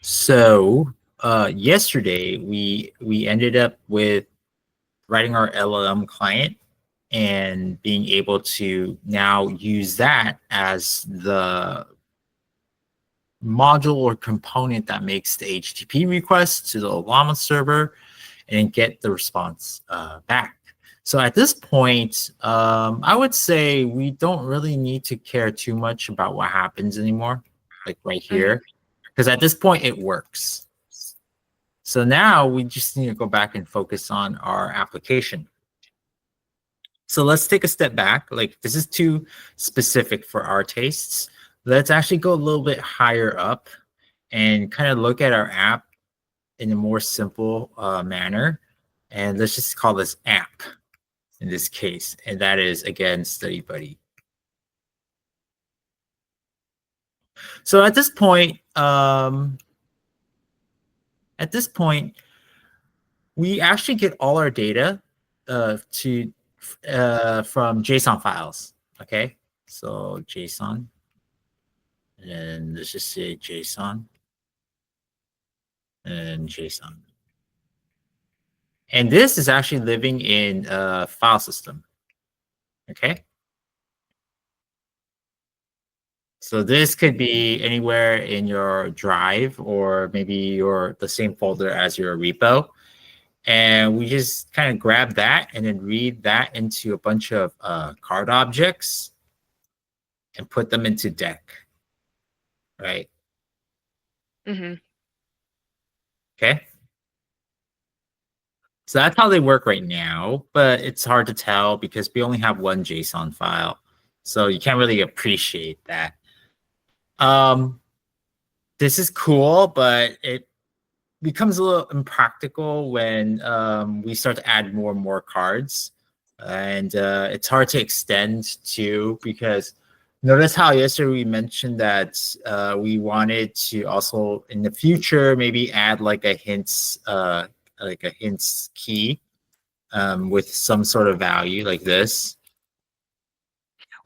So yesterday we ended up with writing our LLM client and being able to now use that as the module or component that makes the HTTP request to the Llama server and get the response back. So at this point, I would say we don't really need to care too much about what happens anymore, like right Mhm. here, because at this point it works. So now we just need to go back and focus on our application. So let's take a step back. Like this is too specific for our tastes. Let's actually go a little bit higher up and kind of look at our app in a more simple manner. And let's just call this app in this case. And that is, again, Study Buddy. So at this point, we actually get all our data from JSON files. Okay, so JSON, and let's just say JSON and JSON. And this is actually living in a file system. Okay. So this could be anywhere in your drive or maybe the same folder as your repo. And we just kind of grab that and then read that into a bunch of card objects and put them into deck, right? Mhm. Okay. So that's how they work right now, but it's hard to tell because we only have one JSON file. So you can't really appreciate that. This is cool, but it becomes a little impractical when we start to add more and more cards. And it's hard to extend too, because notice how yesterday we mentioned that we wanted to also in the future maybe add like a hints key with some sort of value like this.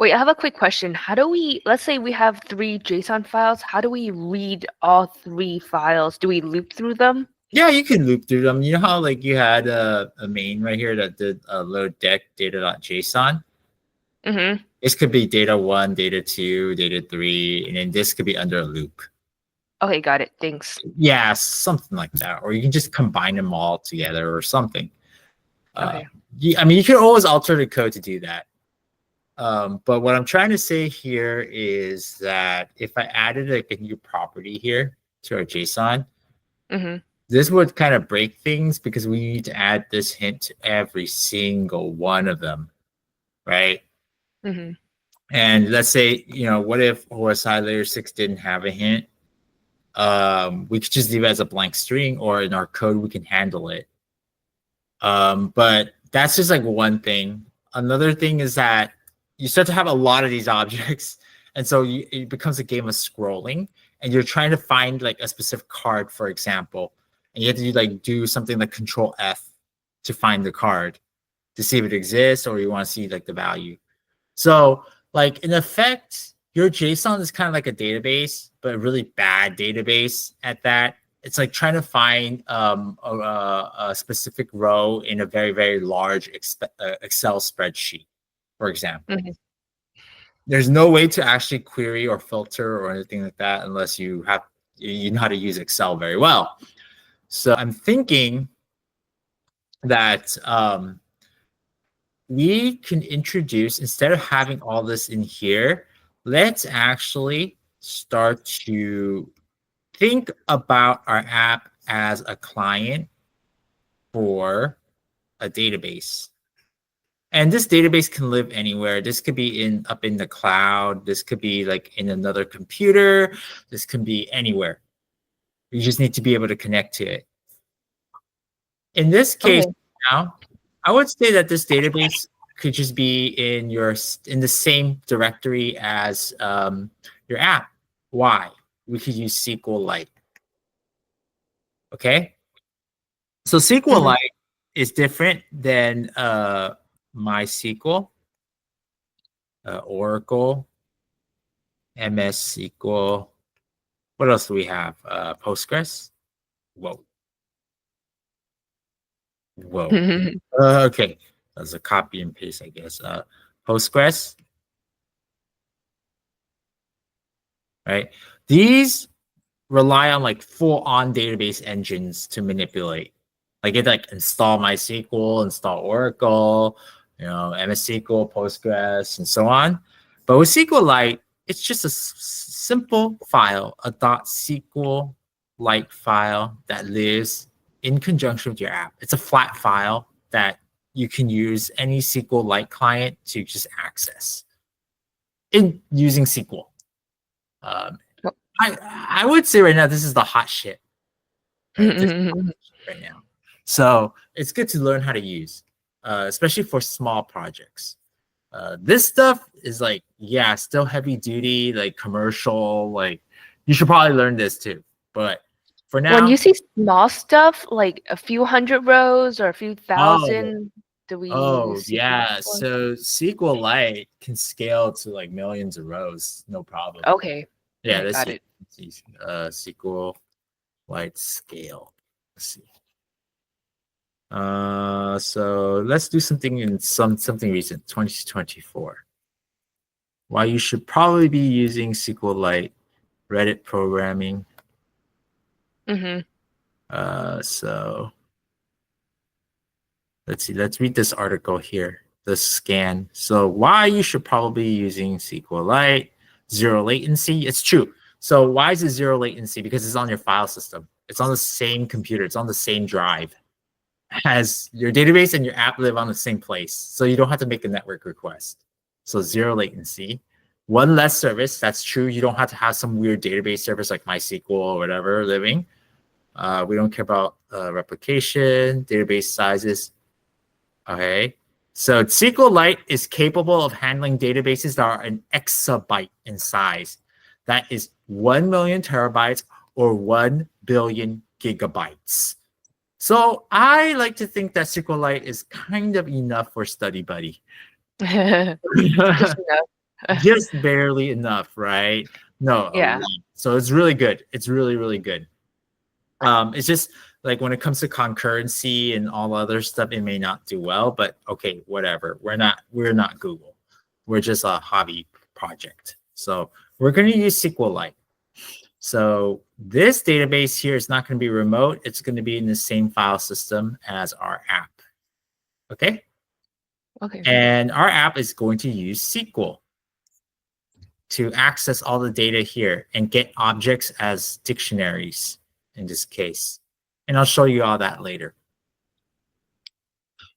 Wait, I have a quick question. How do we, let's say we have 3 JSON files, how do we read all 3 files? Do we loop through them? Yeah, you can loop through them. You know how like you had a main right here that did load deck data.json. Mhm. This could be data 1, data 2, data 3, and then this could be under a loop. Okay, got it. Thanks. Yeah, something like that. Or you can just combine them all together or something. Okay. I mean, you can always alter the code to do that. But what I'm trying to say here is that if I added like a new property here to our JSON, Mhm. this would kind of break things because we need to add this hint to every single one of them, right? Mhm. And let's say, what if OSI layer 6 didn't have a hint? We could just leave it as a blank string, or in our code, we can handle it. But that's just like one thing. Another thing is that you start to have a lot of these objects. And so it becomes a game of scrolling, and you're trying to find like a specific card, for example, and you have to do something like Control F to find the card to see if it exists, or you want to see like the value. So like in effect, your JSON is kind of like a database, but a really bad database at that. It's like trying to find a specific row in a very, very large Excel spreadsheet, for example. Mhm. There's no way to actually query or filter or anything like that unless you know how to use Excel very well. So I'm thinking that we can introduce, instead of having all this in here, let's actually start to think about our app as a client for a database. And this database can live anywhere. This could be up in the cloud. This could be like in another computer. This can be anywhere. You just need to be able to connect to it. In this case Okay. now, I would say that this database could just be in the same directory as your app. Why? We could use SQLite. Okay. So Mhm. SQLite is different than MySQL, Oracle, MS SQL, What else do we have? Postgres. Whoa. Whoa. Okay. That's a copy and paste, I guess. Postgres, right? These rely on like full-on database engines to manipulate. Like it like install MySQL, install Oracle, MS SQL, Postgres, and so on. But with SQLite, it's just a simple file, a .SQLite file that lives in conjunction with your app. It's a flat file that you can use any SQLite client to just access in using SQL. I would say right now this is the hot shit. Right, this is the hot shit right now. So it's good to learn how to use, especially for small projects. This stuff is like, yeah, still heavy duty, like commercial. Like you should probably learn this too. But for When now, you see small stuff like a few hundred rows or a few oh, thousand, do we use SQL yeah. for? So SQLite can scale to like millions of rows, no problem. Okay. Yeah, Okay, let's got see. it. SQLite scale. Let's see. So let's do something in something recent, 2024. Why you should probably be using SQLite, Reddit programming. Mm-hmm. So let's see. Let's read this article here. The scan. So why you should probably be using SQLite, zero latency. It's true. So why is it zero latency? Because it's on your file system. It's on the same computer. It's on the same drive. Has your database and your app live on the same place, so you don't have to make a network request. So zero latency. One less service. That's true. You don't have to have some weird database service like MySQL or whatever living. We don't care about replication, database sizes. Okay. So SQLite is capable of handling databases that are an exabyte in size. That is 1 million terabytes or 1 billion gigabytes. So I like to think that SQLite is kind of enough for Study Buddy. Just enough. Just barely enough, right? No, a Yeah. lot. So it's really good. It's really, really good. It's just like when it comes to concurrency and all other stuff, it may not do well, but okay, whatever. We're not Google. We're just a hobby project. So we're going to use SQLite. So this database here is not going to be remote. It's going to be in the same file system as our app. Okay. Okay. And our app is going to use SQL to access all the data here and get objects as dictionaries in this case. And I'll show you all that later.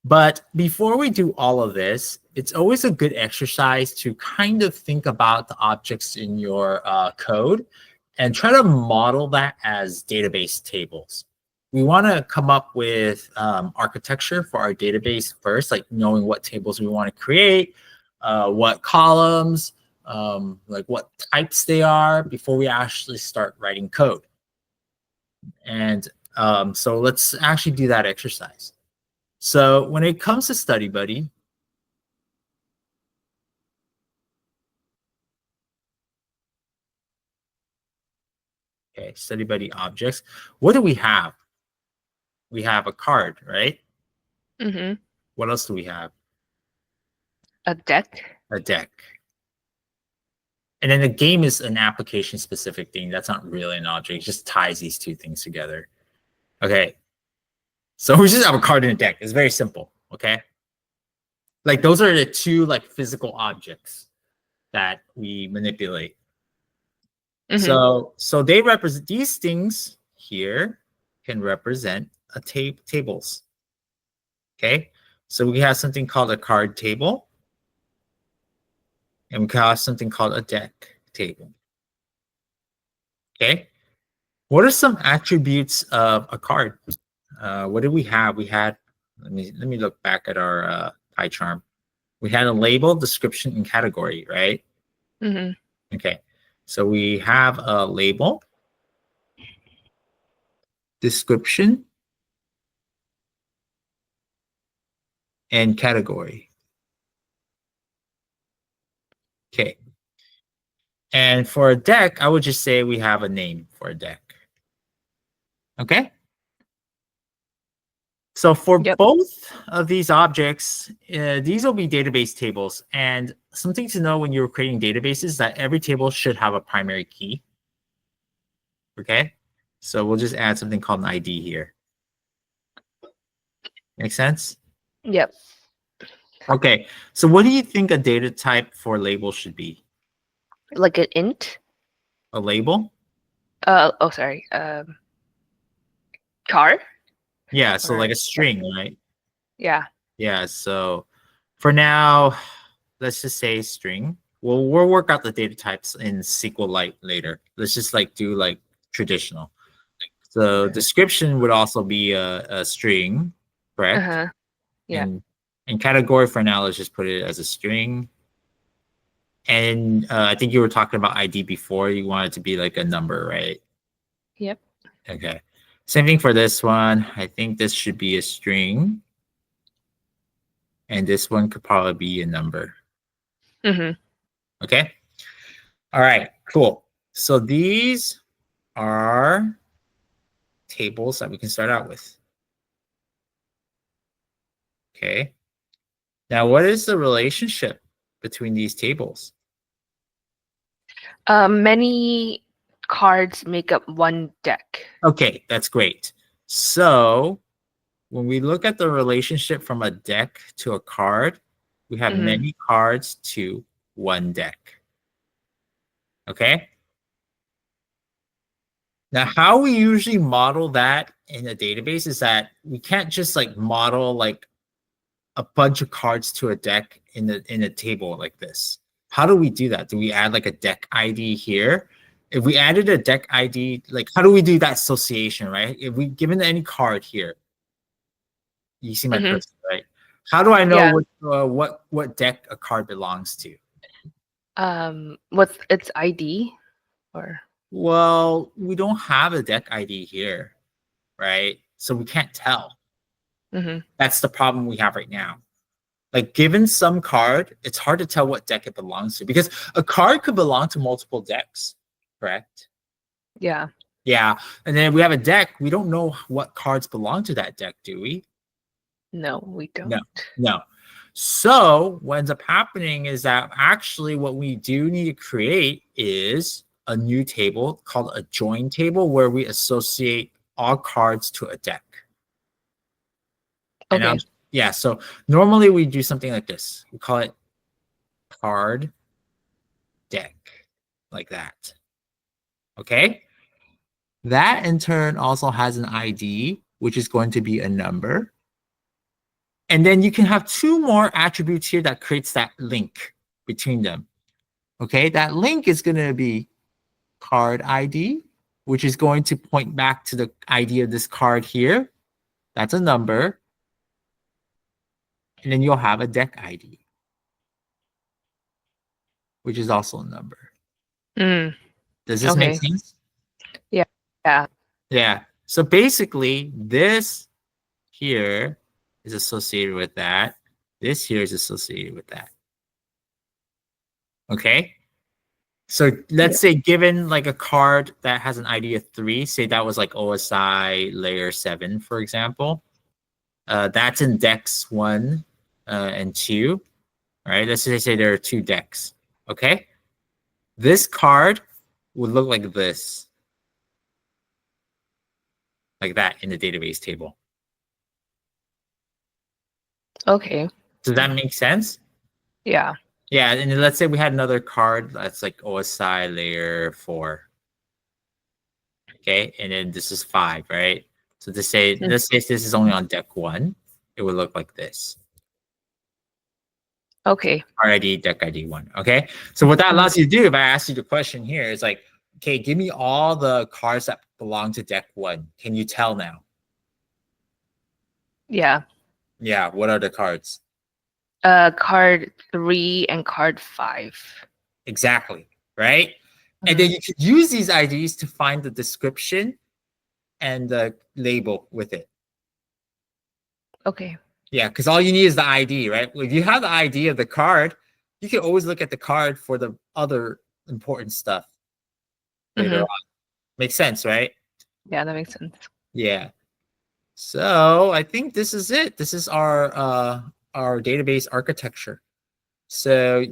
But before we do all of this, it's always a good exercise to kind of think about the objects in your code and try to model that as database tables. We want to come up with architecture for our database first, like knowing what tables we want to create, what columns, like what types they are before we actually start writing code. And so let's actually do that exercise. So when it comes to Study Buddy, okay, Study Buddy objects, what do we have? We have a card, right? Mm-hmm. What else do we have? A deck. A deck. And then the game is an application specific thing. That's not really an object. It just ties these two things together. Okay. So we just have a card and a deck. It's very simple. Okay. Like those are the two like physical objects that we manipulate. Mm-hmm. So they represent these things here can represent a tables. Okay. So we have something called a card table. And we can have something called a deck table. Okay. What are some attributes of a card? What did we have? We had, let me look back at our pie chart. We had a label, description, and category, right? Mm-hmm. Okay. So we have a label, description, and category. Okay. And for a deck, I would just say we have a name for a deck. Okay. So for Yep. both of these objects, these will be database tables. And something to know when you're creating databases is that every table should have a primary key. Okay. So we'll just add something called an ID here. Make sense? Yep. Okay. So what do you think a data type for label should be? Like an int. A label? Oh, sorry. Char. Yeah. So Or like a string, right? yeah. Yeah. So for now, let's just say string. We'll work out the data types in SQLite later. Let's just like do like traditional. So description would also be a string, correct? Uh-huh. Yeah. And category for now, let's just put it as a string. And I think you were talking about ID before. You want it to be like a number, right? Yep. Okay. Same thing for this one. I think this should be a string. And this one could probably be a number. Mm-hmm. Okay. All right. Cool. So these are tables that we can start out with. Okay. Now, what is the relationship between these tables? Many cards make up one deck. Okay, that's great. So when we look at the relationship from a deck to a card, we have Mhm. many cards to one deck. Okay. Now, how we usually model that in a database is that we can't just like model like a bunch of cards to a deck in a table like this. How do we do that? Do we add like a deck ID here? If we added a deck ID, like how do we do that association, right? If we given any card here, you see my Mhm. cursor, right? How do I know Yeah. what deck a card belongs to? What's its ID or? Well, we don't have a deck ID here, right? So we can't tell. Mhm. That's the problem we have right now. Like given some card, it's hard to tell what deck it belongs to because a card could belong to multiple decks, correct? Yeah. Yeah. And then if we have a deck, we don't know what cards belong to that deck, do we? No, we don't. No, no. So what ends up happening is that actually what we do need to create is a new table called a join table where we associate all cards to a deck. And Okay. yeah, so normally we do something like this. We call it card deck, like that. Okay. That in turn also has an ID, which is going to be a number. And then you can have two more attributes here that creates that link between them. Okay, that link is going to be card ID, which is going to point back to the ID of this card here. That's a number. And then you'll have a deck ID, which is also a number. Mm. Does this make Okay. sense? Yeah. Yeah. Yeah. So basically, this here is associated with that. This here is associated with that. Okay. So let's say given like a card that has an ID of 3, say that was like OSI layer 7, for example. That's in decks 1 and 2. All right. Let's just say there are 2 decks. Okay. This card would look like this. Like that in the database table. Okay. Does that make sense? Yeah. Yeah, and let's say we had another card that's like OSI layer 4. Okay, and then this is 5, right? So to say, let's say this is only on deck 1, it would look like this. Okay. Card ID, deck ID 1. Okay, so what that allows you to do, if I ask you the question here, is like, okay, give me all the cards that belong to deck 1. Can you tell now? Yeah. Yeah, what are the cards? Card 3 and card 5. Exactly, right? And then you could use these IDs to find the description and the label with it. Okay. Yeah, because all you need is the ID, right? If you have the ID of the card, you can always look at the card for the other important stuff later on. Makes sense, right? Yeah, that makes sense. Yeah. So I think this is it. This is our database architecture. So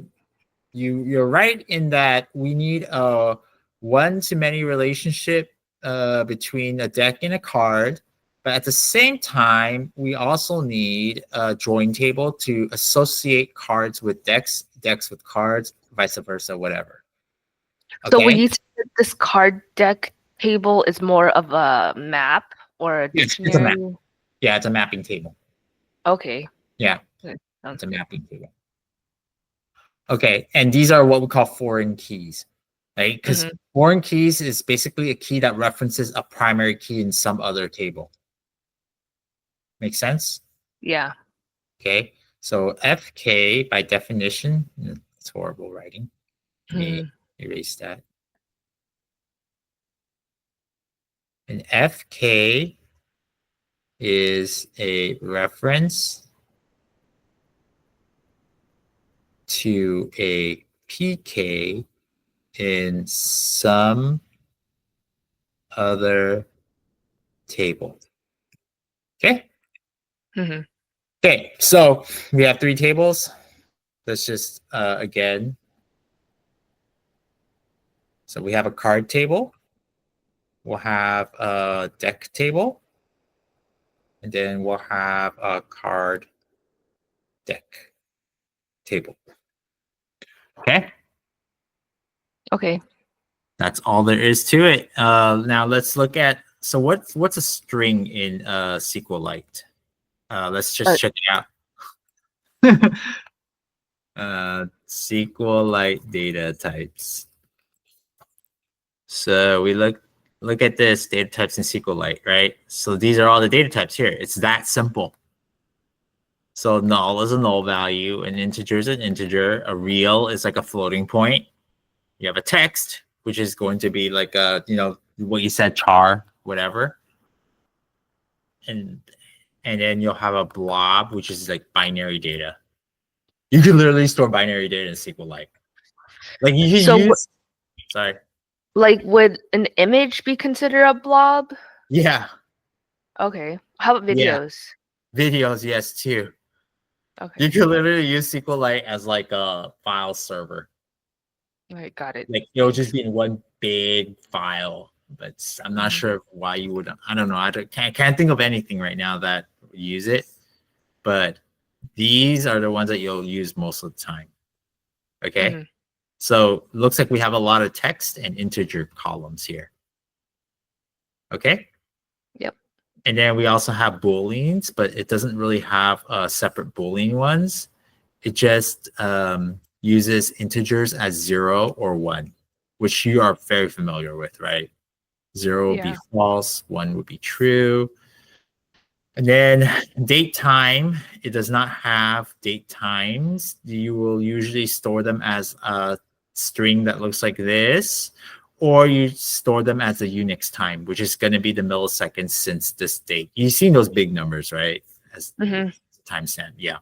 you're right in that we need a one-to-many relationship between a deck and a card, but at the same time, we also need a join table to associate cards with decks, decks with cards, vice versa, whatever. So would Okay. you say that this card deck table is more of a map or a It's a map. dictionary? Yeah, it's a mapping table. Okay. Yeah, Good. Sounds it's a good. mapping table. Okay, and these are what we call foreign keys, right? Because foreign keys is basically a key that references a primary key in some other table. Make sense? Yeah. Okay, so FK by definition, it's horrible writing. Let me erase that. An FK is a reference to a PK in some other table. Okay. Okay, so we have three tables. Let's just again. So we have a card table. We'll have a deck table, and then we'll have a card deck table. Okay. Okay. That's all there is to it. Now let's look at, so what's a string in SQLite? Let's just check it out. SQLite data types. So we look at this data types in SQLite, right? So these are all the data types here. It's that simple. So null is a null value, an integer is an integer, a real is like a floating point. You have a text, which is going to be like a, what you said, char, whatever. And then you'll have a blob, which is like binary data. You can literally store binary data in SQLite. Like you can use, sorry. Like, would an image be considered a blob? Yeah. Okay. How about videos? Yeah. Videos, yes, too. Okay. You can literally use SQLite as like a file server. All right, got it. Like it'll just be in one big file. But I'm not sure why you would. I don't know. I can't think of anything right now that would use it. But these are the ones that you'll use most of the time. Okay. So looks like we have a lot of text and integer columns here. Okay. Yep. And then we also have booleans, but it doesn't really have separate boolean ones. It just uses integers as 0 or 1, which you are very familiar with, right? 0 would be false, 1 would be true. And then date time, it does not have date times. You will usually store them as a string that looks like this, or you store them as a Unix time, which is going to be the milliseconds since this date. You've seen those big numbers, right? As timestamp, yeah.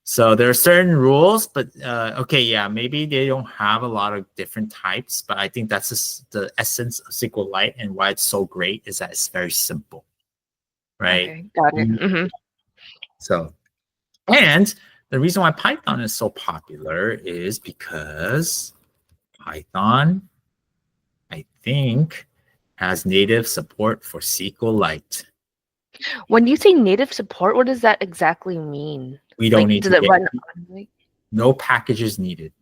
So there are certain rules, but okay, yeah, maybe they don't have a lot of different types, but I think that's just the essence of SQLite, and why it's so great is that it's very simple, right? Okay, got it. So, and the reason why Python is so popular is because Python, I think, has native support for SQLite. When you say native support, what does that exactly mean? We don't need does to it run on, like... No packages needed.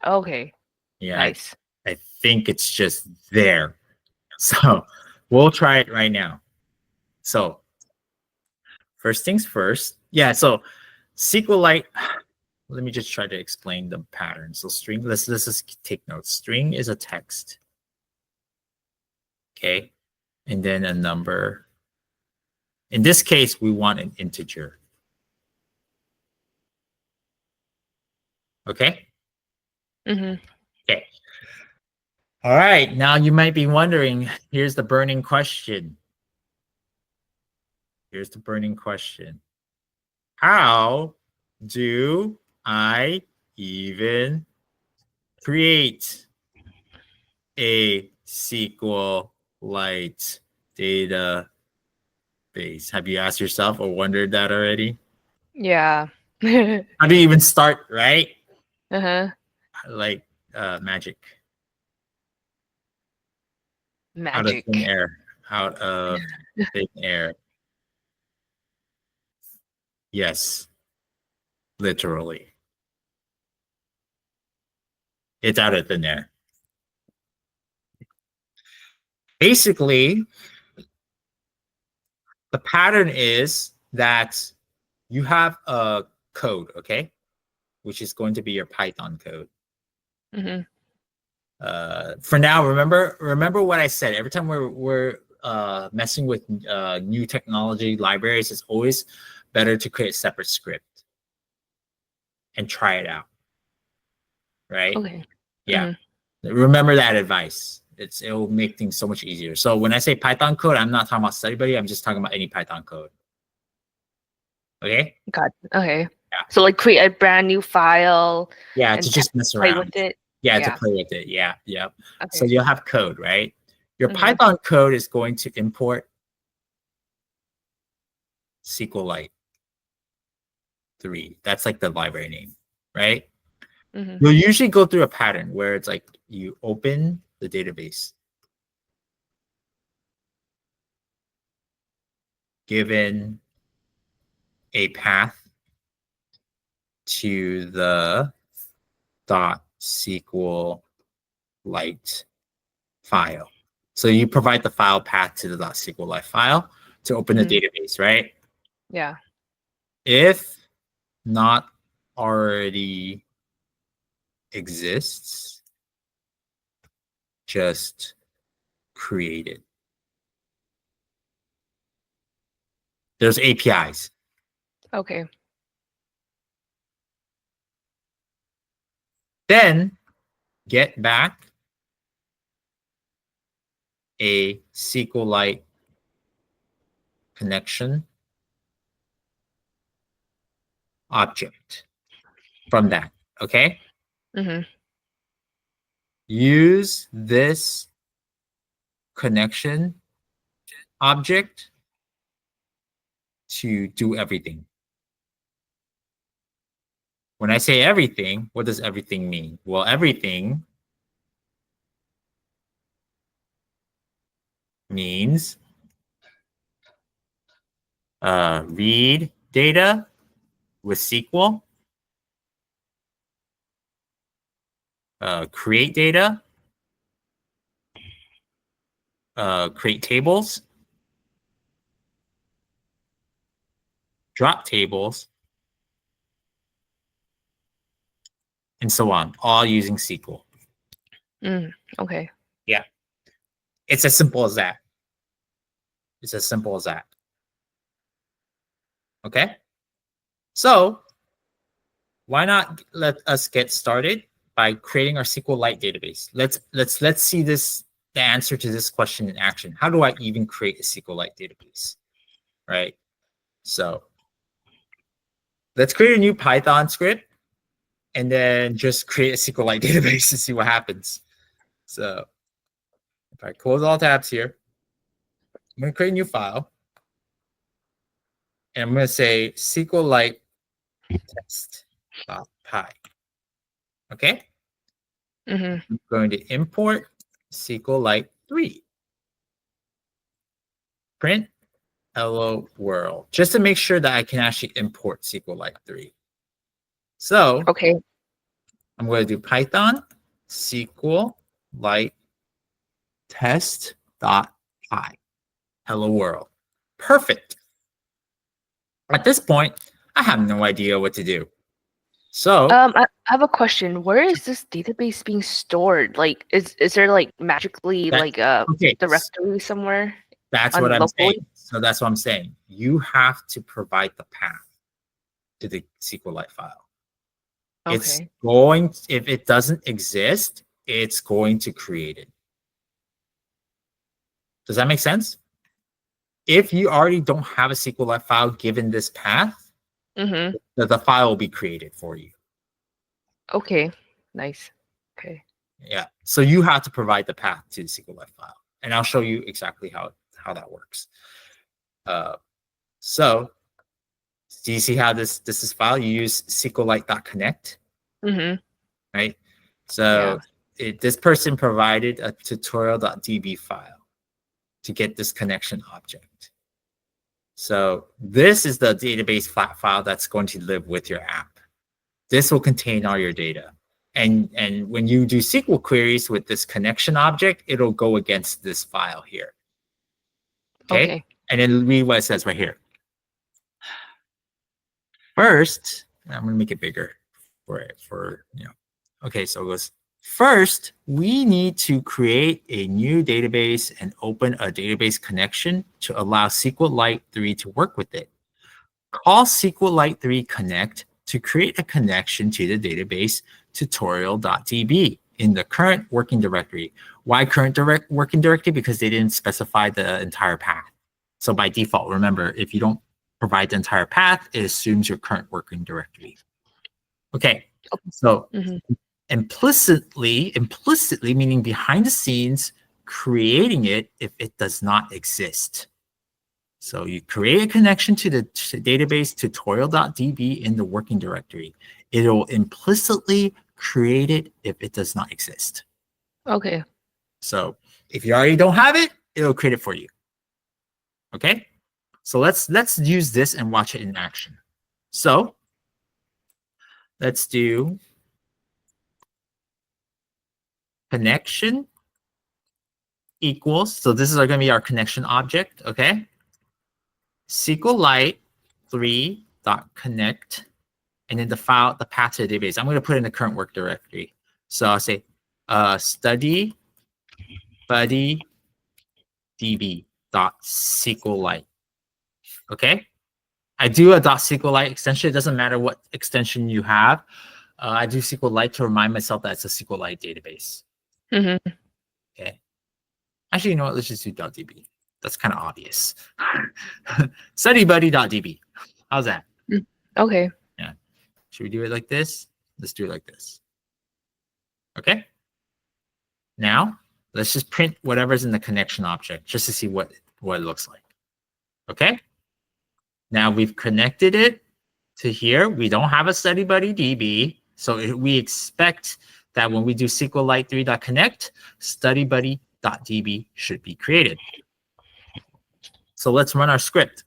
Okay. Yeah. Nice. I think it's just there. So we'll try it right now. So first things first. Yeah, so SQLite, let me just try to explain the pattern. So string, let's just take notes. String is a text. Okay. And then a number. In this case, we want an integer. Okay. Okay. All right. Now you might be wondering, here's the burning question. Here's the burning question. How do I even create a SQLite database? Have you asked yourself or wondered that already? Yeah. How do you even start, right? Uh-huh. Like magic. Out of thin Magic. air. Out of thin air. Yes, literally. It's out of thin air. Basically, the pattern is that you have a code, okay, which is going to be your Python code. Mm-hmm. For now, remember what I said. Every time we're messing with new technology libraries, it's always better to create a separate script and try it out, right? Okay. Yeah. Mm-hmm. Remember that advice. It'll make things so much easier. So when I say Python code, I'm not talking about StudyBuddy. I'm just talking about any Python code. Okay. Got it. Okay. Yeah. So like create a brand new file Yeah, and to just mess play around. with it. Yeah, to Yeah. play with it. Yeah, yeah. So Okay. you'll have code, right? Your Mhm. Python code is going to import SQLite 3. That's like the library name, right? Mhm. You'll usually go through a pattern where it's like you open the database, given a path to the .SQLite file. So you provide the file path to the .SQLite file to open the Mhm. database, right? Yeah. If not already exists, just create it. There's APIs. Okay. Then get back a SQLite connection object from that, okay? Mhm. Use this connection object to do everything. When I say everything, what does everything mean? Well, everything means read data with SQL, create data, create tables, drop tables, and so on, all using SQL. Okay. Yeah, it's as simple as that. It's as simple as that. Okay, so why not let us get started by creating our SQLite database? Let's see the answer to this question in action. How do I even create a SQLite database? Right. So let's create a new Python script and then just create a SQLite database and see what happens. So if I close all tabs here, I'm going to create a new file. And I'm going to say SQLite test.py. Okay. Mhm. I'm going to import SQLite 3. Print hello world, just to make sure that I can actually import SQLite 3. So Okay. I'm going to do Python SQLite test.py. Hello world. Perfect. At this point, I have no idea what to do. So I have a question. Where is this database being stored? Like, is there like magically that, like a okay, directory somewhere that's what on I'm saying. locally? So that's what I'm saying. You have to provide the path to the SQLite file. It's Okay. going, if it doesn't exist, it's going to create it. Does that make sense? If you already don't have a SQLite file given this path, Mhm. the file will be created for you. Okay. Nice. Okay. Yeah. So you have to provide the path to the SQLite file, and I'll show you exactly how that works. So do you see how this is file? You use SQLite.connect, Mm-hmm. right? Yeah. So this person provided a tutorial.db file to get this connection object. So this is the database flat file that's going to live with your app. This will contain all your data. And when you do SQL queries with this connection object, it'll go against this file here. Okay. And then read what it says right here. First, I'm going to make it bigger okay, so it goes, first, we need to create a new database and open a database connection to allow SQLite 3 to work with it. Call SQLite 3 connect to create a connection to the database tutorial.db in the current working directory. Why current working directory? Because they didn't specify the entire path. So by default, remember, if you don't provide the entire path, it assumes your current working directory. Okay, so implicitly meaning behind the scenes, creating it if it does not exist. So you create a connection to the database tutorial.db in the working directory. It'll implicitly create it if it does not exist. Okay. So if you already don't have it, it'll create it for you. Okay. So let's use this and watch it in action. So let's do connection equals. So this is going to be our connection object. Okay. SQLite 3.connect, and then the path to the database. I'm going to put in the current work directory. So I'll say study buddy db.SQLite. Okay. I do a .SQLite extension. It doesn't matter what extension you have. I do SQLite to remind myself that it's a SQLite database. Okay. Actually, you know what? Let's just do .db. That's kind of obvious. Studybuddy.db. How's that? Okay. Yeah. Should we do it like this? Let's do it like this. Okay. Now, let's just print whatever's in the connection object just to see what it looks like. Okay. Now we've connected it to here. We don't have a StudyBuddy.db, so we expect that when we do SQLite 3.connect, StudyBuddy.db should be created. So let's run our script.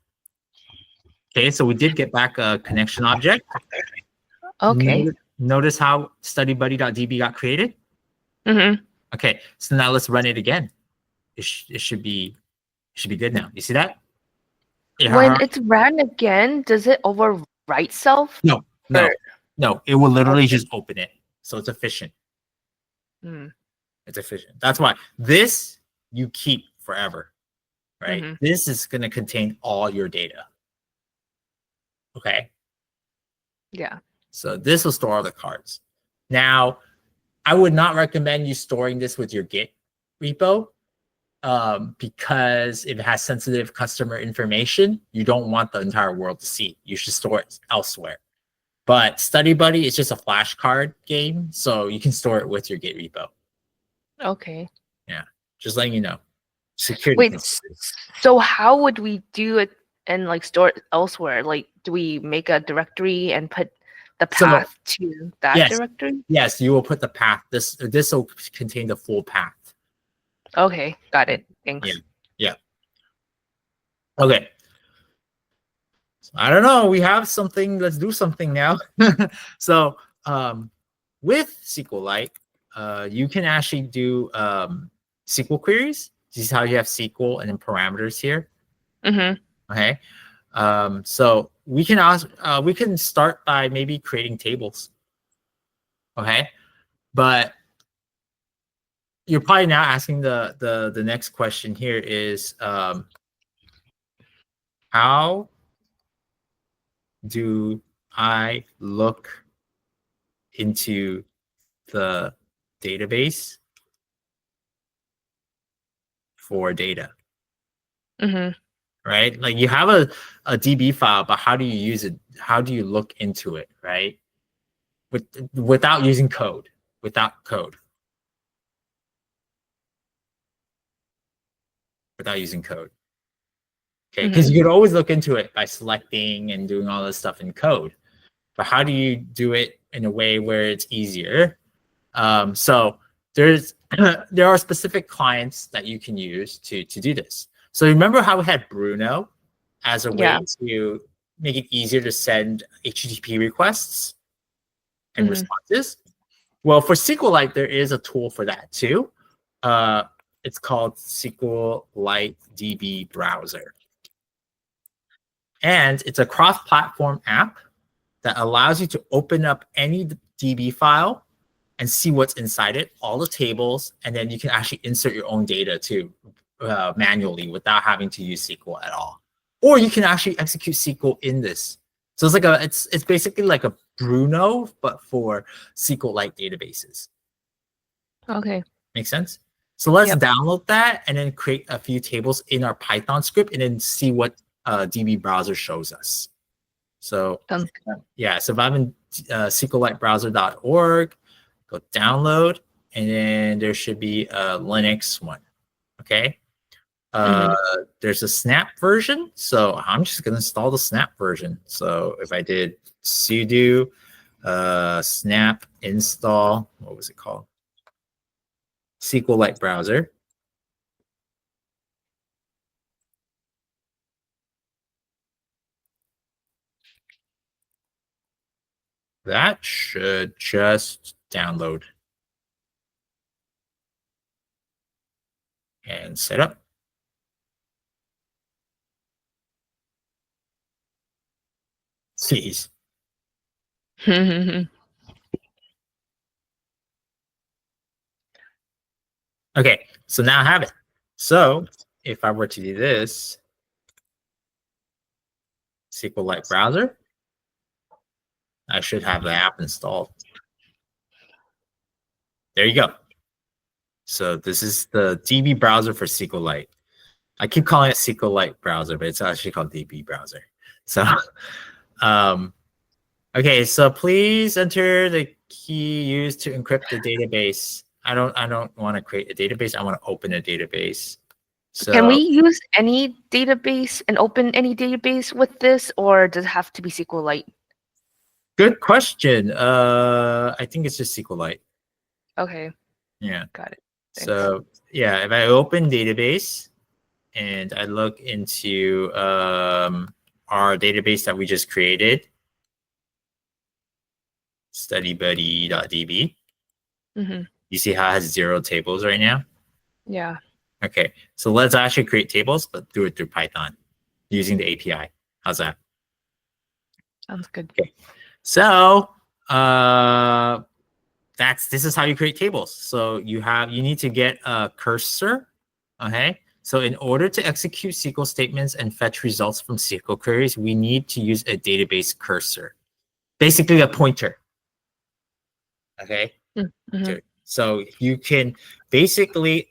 Okay, so we did get back a connection object. Okay. Notice how StudyBuddy.db got created? Okay, so now let's run it again. It should be good now. You see that? Yeah. When it's ran again, does it overwrite self? No. It will literally just open it. So it's efficient. It's efficient. That's why this you keep forever, right? This is going to contain all your data. Okay. Yeah. So this will store all the cards. Now, I would not recommend you storing this with your Git repo because if it has sensitive customer information, you don't want the entire world to see. You should store it elsewhere. But StudyBuddy is just a flashcard game, so you can store it with your Git repo. Okay. Yeah, just letting you know. Security. Wait, so how would we do it and like store it elsewhere? Like, do we make a directory and put the path to that directory? Yes, you will put the path. This will contain the full path. Okay, got it. Thanks. Yeah. Okay. So, I don't know. We have something. Let's do something now. So with SQLite, you can actually do SQL queries. This is how you have SQL and then parameters here. Okay. So we can start by maybe creating tables. Okay. But you're probably now asking the next question here is how do I look into the database for data? Right? Like you have a DB file, but how do you use it? How do you look into it, right? Without using code, without code. without using code. Okay, because you could always look into it by selecting and doing all this stuff in code. But how do you do it in a way where it's easier? So there's there are specific clients that you can use to do this. So remember how we had Bruno as a way to make it easier to send HTTP requests and responses? Well, for SQLite, there is a tool for that too. It's called SQLite DB Browser. And it's a cross-platform app that allows you to open up any DB file and see what's inside it, all the tables, and then you can actually insert your own data too manually without having to use SQL at all. Or you can actually execute SQL in this. So it's like it's basically like a Bruno, but for SQLite databases. Okay. Makes sense? So let's download that and then create a few tables in our Python script and then see what DB browser shows us. So yeah, so if I'm in SQLitebrowser.org, go download, and then there should be a Linux one. Okay. There's a Snap version. So I'm just going to install the Snap version. So if I did sudo snap install, what was it called? SQLite browser. That should just download and set up. Jeez. Okay, so now I have it. So if I were to do this, SQLite browser, I should have the app installed. There you go. So this is the DB browser for SQLite. I keep calling it SQLite browser, but it's actually called DB browser. So, okay. So please enter the key used to encrypt the database. I don't want to create a database. I want to open a database. So can we use any database and open any database with this, or does it have to be SQLite? Good question. I think it's just SQLite. Okay. Yeah. Got it. Thanks. So yeah, if I open database and I look into our database that we just created, studybuddy.db. You see how it has 0 tables right now? Yeah. Okay, so let's actually create tables, but do it through Python using the API. How's that? Sounds good. Okay, so this is how you create tables. So you need to get a cursor. Okay, so in order to execute SQL statements and fetch results from SQL queries, we need to use a database cursor, basically a pointer. Okay, so you can basically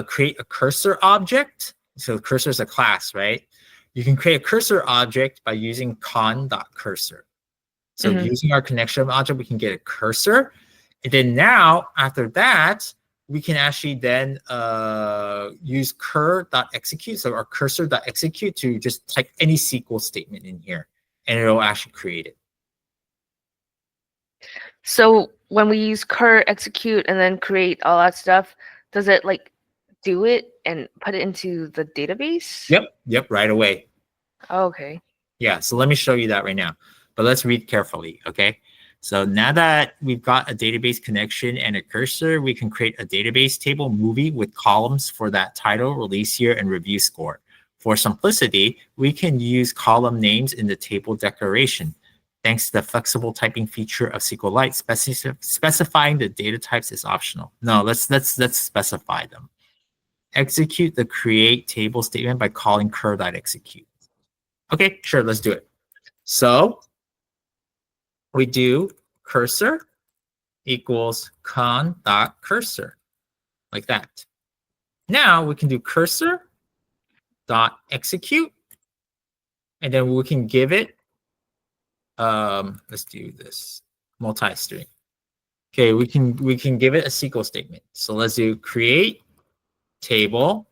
create a cursor object. So cursor is a class, right? You can create a cursor object by using con.cursor. So using our connection object, we can get a cursor. And then now, after that, we can actually then use cur.execute. So our cursor.execute to just type any SQL statement in here, and it'll actually create it. So when we use cur execute and then create all that stuff, does it like do it and put it into the database? Yep, right away. Oh, okay. Yeah, so let me show you that right now. But let's read carefully, okay? So now that we've got a database connection and a cursor, we can create a database table movie with columns for that title, release year, and review score. For simplicity, we can use column names in the table declaration. Thanks to the flexible typing feature of SQLite, specifying the data types is optional. No, let's specify them. Execute the create table statement by calling cur.execute. Okay, sure, let's do it. So we do cursor equals con.cursor, like that. Now we can do cursor.execute, and then we can give it, let's do this, multi-string. Okay, we can give it a SQL statement. So let's do create table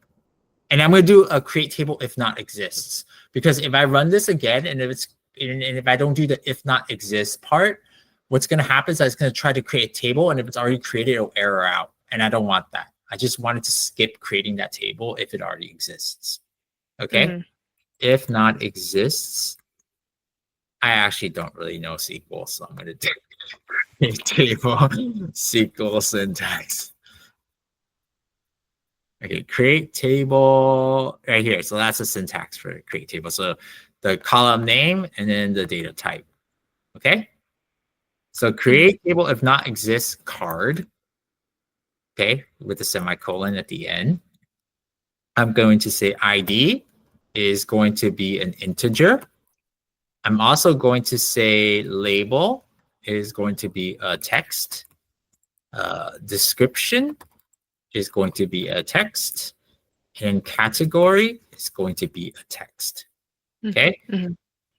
And I'm going to do a create table if not exists, because if I run this again and if I don't do the if not exists part, what's going to happen is it's going to try to create a table, and if it's already created, it'll error out, and I don't want that. I just wanted to skip creating that table if it already exists. Okay, if not exists, I actually don't really know SQL, so I'm going to do create table SQL syntax. Okay, create table right here. So that's the syntax for create table. So the column name and then the data type. Okay. So create table if not exists card. Okay, with a semicolon at the end. I'm going to say ID is going to be an integer. I'm also going to say label is going to be a text. Description is going to be a text. And category is going to be a text. Okay.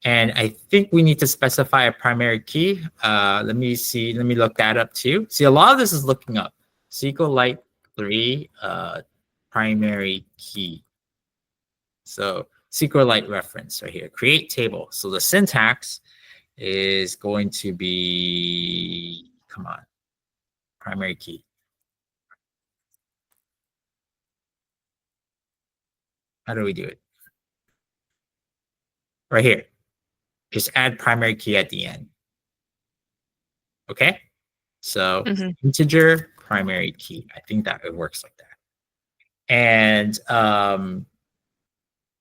And I think we need to specify a primary key. Let me see. Let me look that up too. See, a lot of this is looking up. SQLite 3 primary key. So SQLite reference right here. Create table. So the syntax is going to be, come on, primary key. How do we do it? Right here. Just add primary key at the end. Okay. So integer primary key. I think that it works like that. And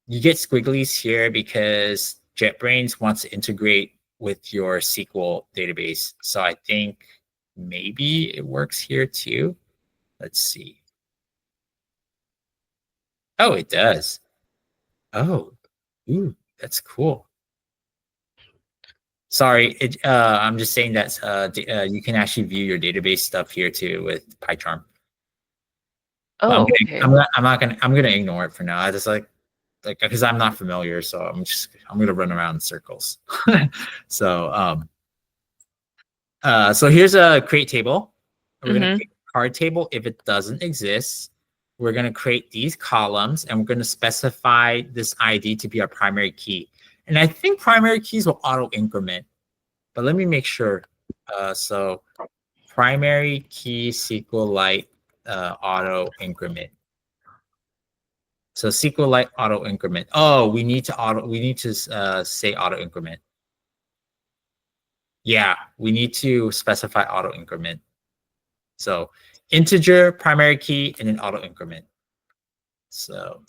you get squigglies here because JetBrains wants to integrate with your SQL database. So I think maybe it works here too. Let's see. Oh, it does. Oh, ooh, that's cool. Sorry, I'm just saying that you can actually view your database stuff here too with PyCharm. Oh, I'm gonna ignore it for now. I just like because I'm not familiar, so I'm gonna run around in circles. So so here's a create table. We're gonna create a card table. If it doesn't exist, we're gonna create these columns and we're gonna specify this ID to be our primary key. And I think primary keys will auto increment, but let me make sure. So primary key SQLite auto increment. So SQLite auto increment. Oh, we need to say auto increment. Yeah, we need to specify auto increment. So integer primary key and then auto increment. So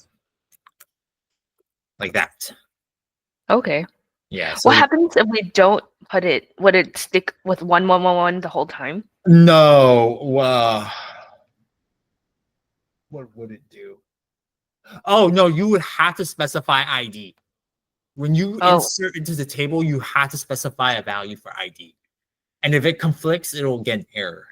like that. Okay. Yeah. So what happens if we don't put it? Would it stick with 1111 the whole time? No. What would it do? Oh no, you would have to specify ID. When you insert into the table, you have to specify a value for ID. And if it conflicts, it'll get an error.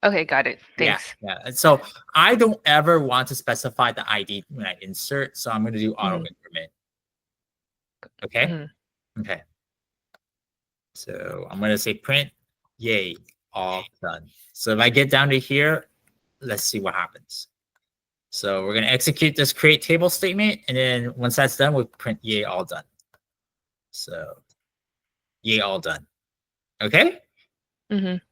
Okay, got it. Thanks. Yeah. And so I don't ever want to specify the ID when I insert. So I'm going to do auto increment. Okay. Okay. So I'm going to say print, yay, all done. So if I get down to here, let's see what happens. So we're going to execute this create table statement. And then once that's done, we'll print yay, all done. So yay, all done. Okay.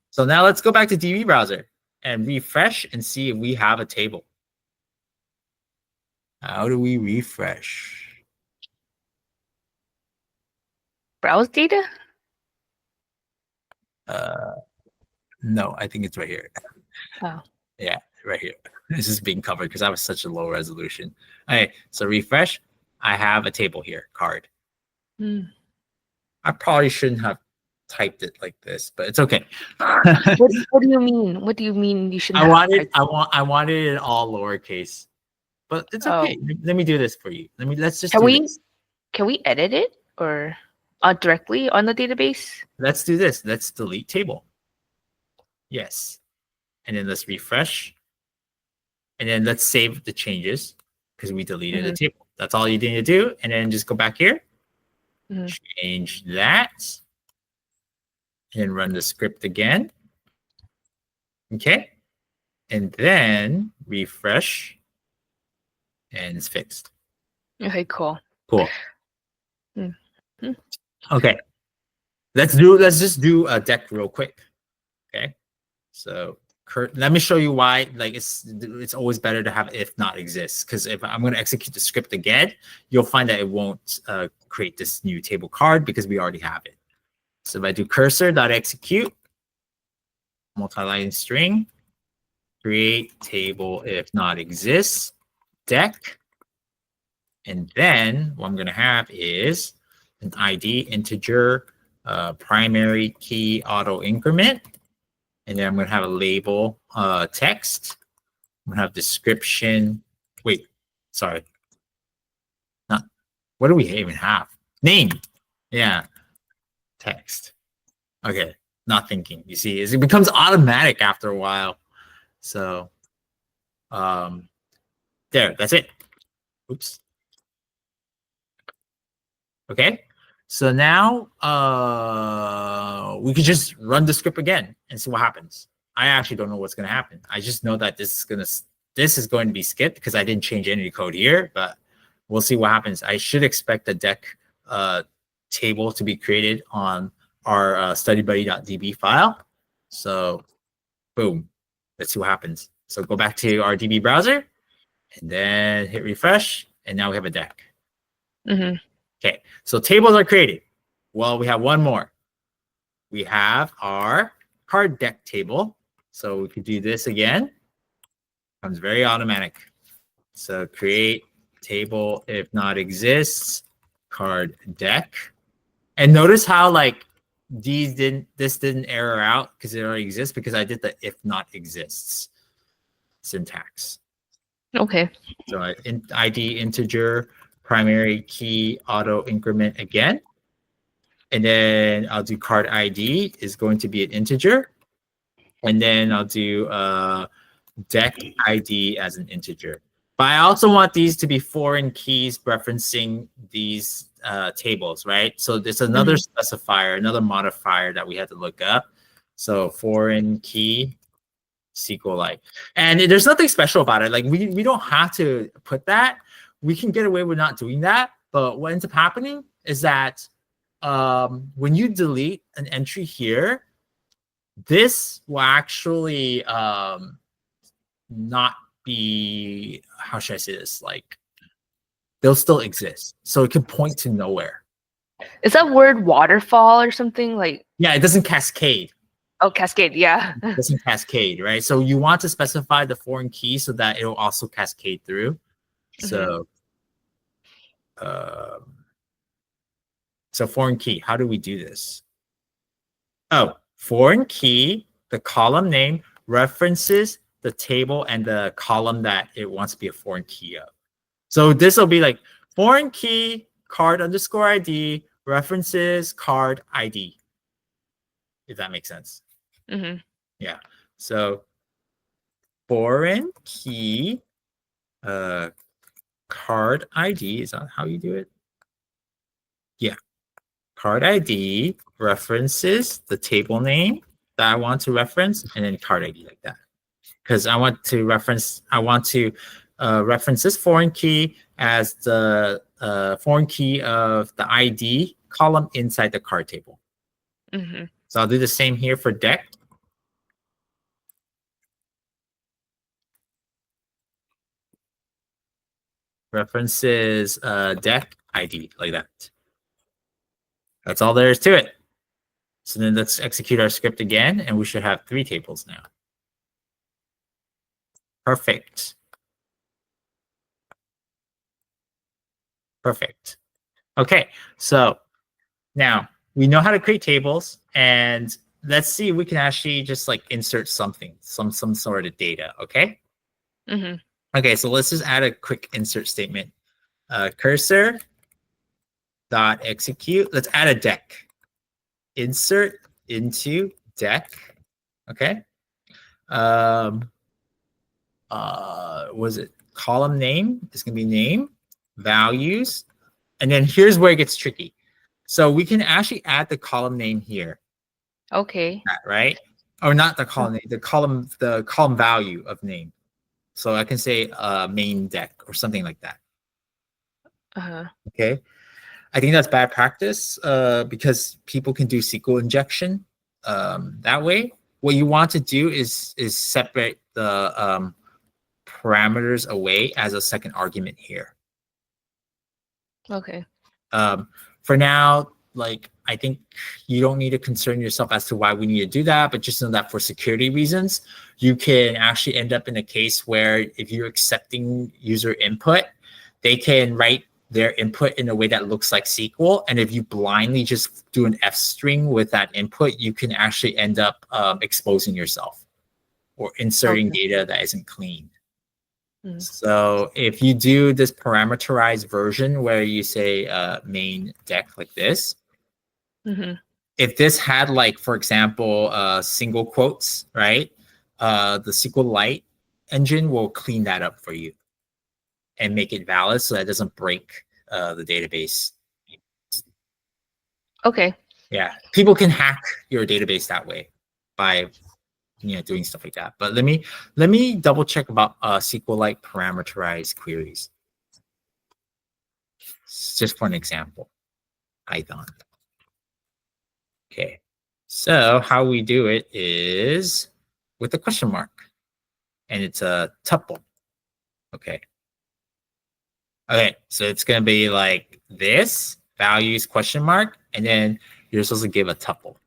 So now let's go back to DB browser and refresh and see if we have a table. How do we refresh? Browse data? No, I think it's right here. Oh. Yeah, right here. This is being covered because I was such a low resolution. Okay, so refresh. I have a table here, card. I probably shouldn't have typed it like this, but it's okay. What do you mean? What do you mean you shouldn't? I wanted it all lowercase, but it's okay. Let me do this for you. Let's just Can we edit it or directly on the database? Let's do this. Let's delete table. Yes, and then let's refresh, and then let's save the changes because we deleted the table. That's all you need to do, and then just go back here, change that, and run the script again. Okay, and then refresh. and it's fixed. Okay, cool. Cool. Mhm. Okay. Let's just do a deck real quick. Okay. So let me show you why like it's always better to have if not exists, because if I'm going to execute the script again, you'll find that it won't create this new table card because we already have it. So if I do cursor.execute, multi-line string, create table if not exists, deck, and then what I'm going to have is an ID integer, primary key auto increment, and then I'm going to have a label text. I'm going to have description. Wait, sorry. Not, what do we even have? Name. Yeah. Text. Okay. Not thinking. You see, it becomes automatic after a while. So, there, that's it. Oops. Okay. So now we could just run the script again and see what happens. I actually don't know what's going to happen. I just know that this is going to be skipped because I didn't change any code here, but we'll see what happens. I should expect the deck table to be created on our studybuddy.db file. So boom, let's see what happens. So go back to our DB browser and then hit refresh. And now we have a deck. Mm-hmm. Okay, so tables are created. Well, we have one more. We have our card deck table. So we could do this again. Becomes very automatic. So create table if not exists, card deck. And notice how like this didn't error out because it already exists because I did the if not exists syntax. Okay. So ID integer, primary key auto increment again. And then I'll do card ID is going to be an integer. And then I'll do deck ID as an integer. But I also want these to be foreign keys referencing these tables, right? So there's another specifier, another modifier that we had to look up. So foreign key SQLite. And there's nothing special about it. Like we don't have to put that. We can get away with not doing that. But what ends up happening is that when you delete an entry here, this will actually not be, how should I say this? Like they'll still exist. So it can point to nowhere. Is that word waterfall or something like? Yeah, it doesn't cascade. Oh, cascade. Yeah. It doesn't cascade, right? So you want to specify the foreign key so that it'll also cascade through. So, so foreign key, how do we do this? Oh, foreign key, the column name references the table and the column that it wants to be a foreign key of. So this will be like foreign key card underscore ID references card ID, if that makes sense. Yeah. So foreign key card ID, is that how you do it? Yeah. Card ID references the table name that I want to reference, and then card ID like that. Because I want to reference this foreign key as the foreign key of the ID column inside the card table. So I'll do the same here for deck. References deck ID like that. That's all there is to it. So then let's execute our script again, and we should have 3 tables now. Perfect. Perfect. Okay, so now we know how to create tables, and let's see if we can actually just like insert something, some sort of data, okay? Okay, so let's just add a quick insert statement. Cursor dot execute. Let's add a deck. Insert into deck. Okay. Was it column name? It's gonna be name, values, and then here's where it gets tricky. So we can actually add the column name here. Okay. Right? Or not the column name, the column value of name. So I can say main deck or something like that. Uh-huh. Okay. I think that's bad practice because people can do SQL injection that way. What you want to do is separate the parameters away as a second argument here. Okay. For now, like I think you don't need to concern yourself as to why we need to do that, but just know that for security reasons, you can actually end up in a case where if you're accepting user input, they can write their input in a way that looks like SQL. And if you blindly just do an F string with that input, you can actually end up exposing yourself or inserting Okay. data that isn't clean. Mm. So if you do this parameterized version where you say main deck like this, Mm-hmm. if this had like, for example, single quotes, right? The SQLite engine will clean that up for you and make it valid so that it doesn't break the database. Okay. Yeah, people can hack your database that way by doing stuff like that. But let me double check about SQLite parameterized queries. Just for an example, Python. Okay, so how we do it is with a question mark, and it's a tuple. Okay. Okay, so it's gonna be like this values question mark, and then you're supposed to give a tuple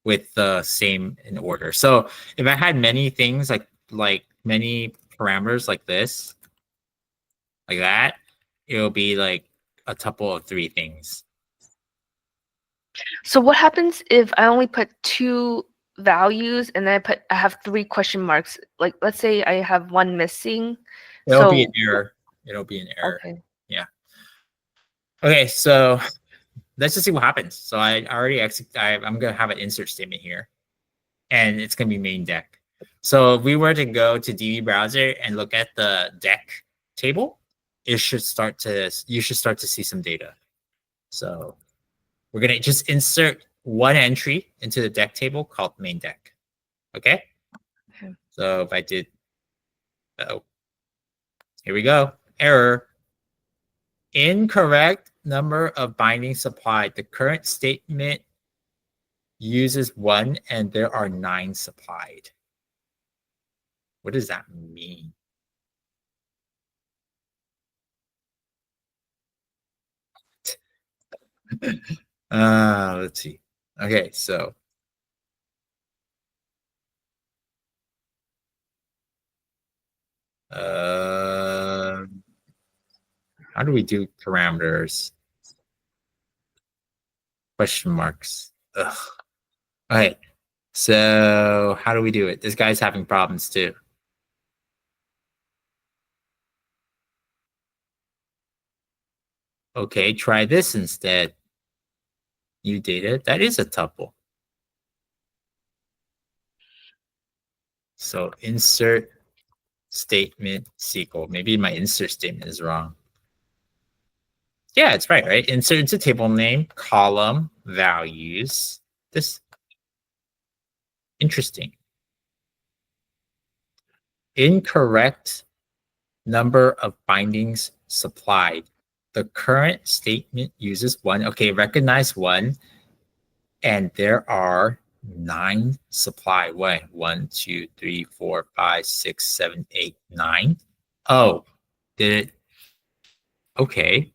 with the same in order. So if I had many things like many parameters like this, like that, it'll be like a tuple of 3 things. So what happens if I only put 2 values and then I have 3 question marks? Like let's say I have one missing. It'll be So an error. It'll be an error. okay. Yeah. Okay, so let's just see what happens. So I already I'm gonna have an insert statement here, and it's gonna be main deck. So if we were to go to DB browser and look at the deck table, you should start to see some data. So we're gonna just insert one entry into the deck table called main deck. Okay. Okay. So if I did, here we go. Error. Incorrect number of bindings supplied. The current statement uses 1 and there are 9 supplied. What does that mean? Let's see. Okay, so how do we do parameters? Question marks. Ugh. All right. So how do we do it? This guy's having problems too. Okay, try this instead. New data. That is a tuple. So insert statement SQL. Maybe my insert statement is wrong. Yeah, it's right? Insert into table name, column, values. This interesting. Incorrect number of bindings supplied. The current statement uses 1. Okay, recognize 1. And there are 9 supplied. Wait, 1, 2, 3, 4, 5, 6, 7, 8, 9. Oh, did it? Okay.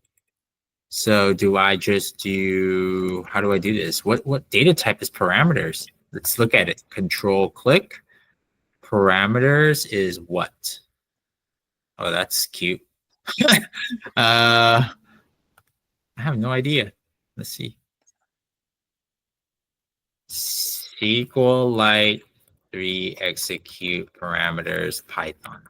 So do I just do, how do I do this? What data type is parameters? Let's look at it. Control click. Parameters is what? Oh, that's cute. I have no idea. Let's see. SQLite 3 execute parameters Python.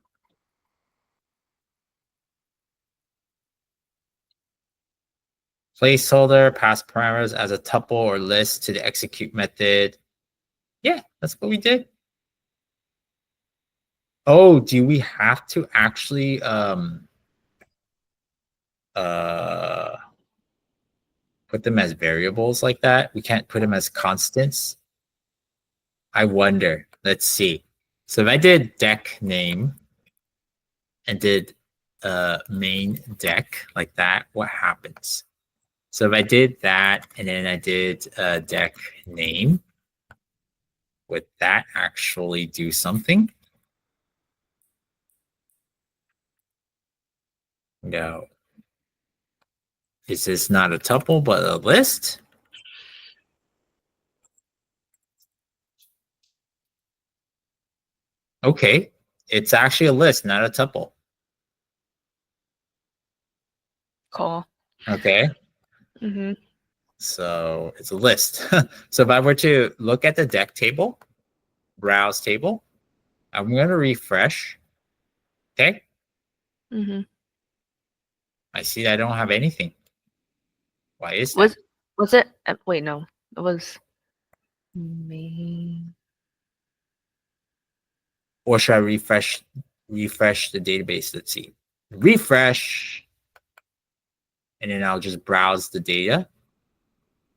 Placeholder, pass parameters as a tuple or list to the execute method. Yeah, that's what we did. Oh, do we have to actually put them as variables like that? We can't put them as constants. I wonder. Let's see. So if I did deck name and did main deck like that, what happens? So if I did that and then I did deck name, would that actually do something? No. Is this not a tuple but a list? Okay, it's actually a list, not a tuple. Cool. Okay, Mm-hmm. so it's a list. So if I were to look at the deck table, browse table, I'm going to refresh. Okay, Mm-hmm. I see that I don't have anything. Why is that? Was it? Wait, no. It was main. Or should I refresh the database? Let's see. Refresh, and then I'll just browse the data.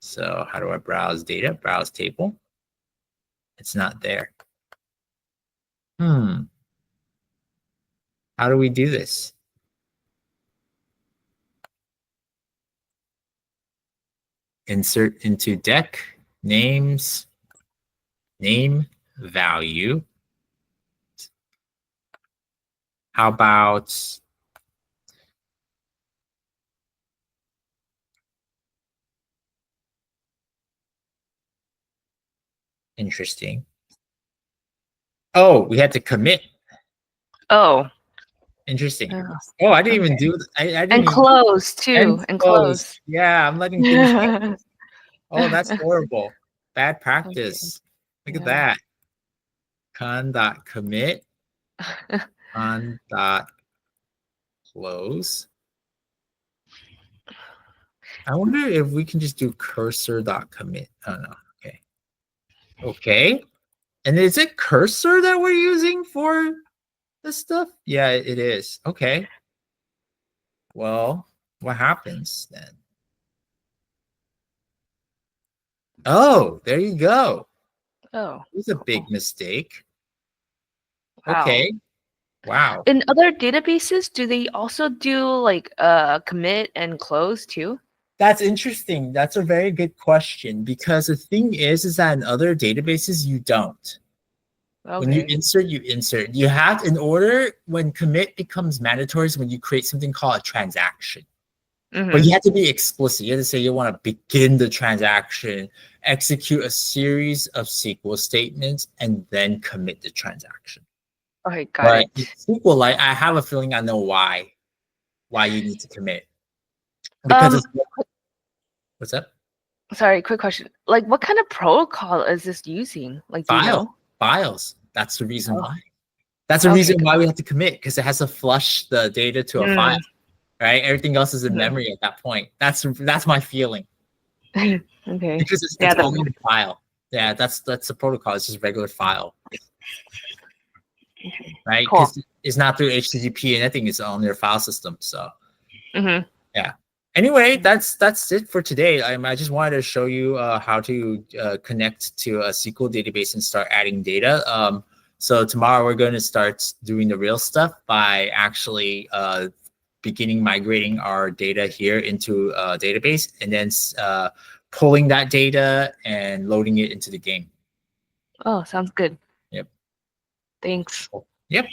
So how do I browse data? Browse table. It's not there. How do we do this? Insert into deck, names, name, value. How about interesting? Oh, we had to commit. Oh. Interesting. Oh, Oh, I didn't okay. even do. I didn't And even close too. and And close. close. Yeah, I'm letting things go. Oh, that's horrible. Bad Okay. practice. Look at Yeah. that. Con.commit. Con.close. I wonder if we can just do cursor.commit. Oh no. Okay. Okay. And is it cursor that we're using for this stuff? Yeah, it is. Okay. Well, what happens then? Oh, there you go. Oh, It was a cool. big mistake. Wow. Okay. Wow. In other databases, do they also do like commit and close too? That's interesting. That's a very good question because the thing is that in other databases you don't. When you Okay. insert, you insert. You have in order when commit becomes mandatory is when you create something called a transaction. But Mm-hmm. you have to be explicit. You have to say you want to begin the transaction, execute a series of SQL statements, and then commit the transaction. Okay, got But in it. SQLite, I have a feeling I know why you need to commit because Um, it's what's up? sorry, quick question. Like, what kind of protocol is this using? Like, do you know? Files. That's the reason Oh, why. That's the okay, reason why we have to commit because it has to flush the data to a file, good. right? Everything else is in Mm, memory at that point. That's my feeling okay. because Yeah, it's that only a file. Yeah, that's the protocol. It's just regular file, right? cool. Because it's not through HTTP and anything. It's on their file system. So Mm-hmm. yeah. Anyway, that's it for today. I just wanted to show you how to connect to a SQL database and start adding data. So tomorrow we're going to start doing the real stuff by actually beginning migrating our data here into a database and then pulling that data and loading it into the game. Oh, sounds good. Yep. Thanks. Yep.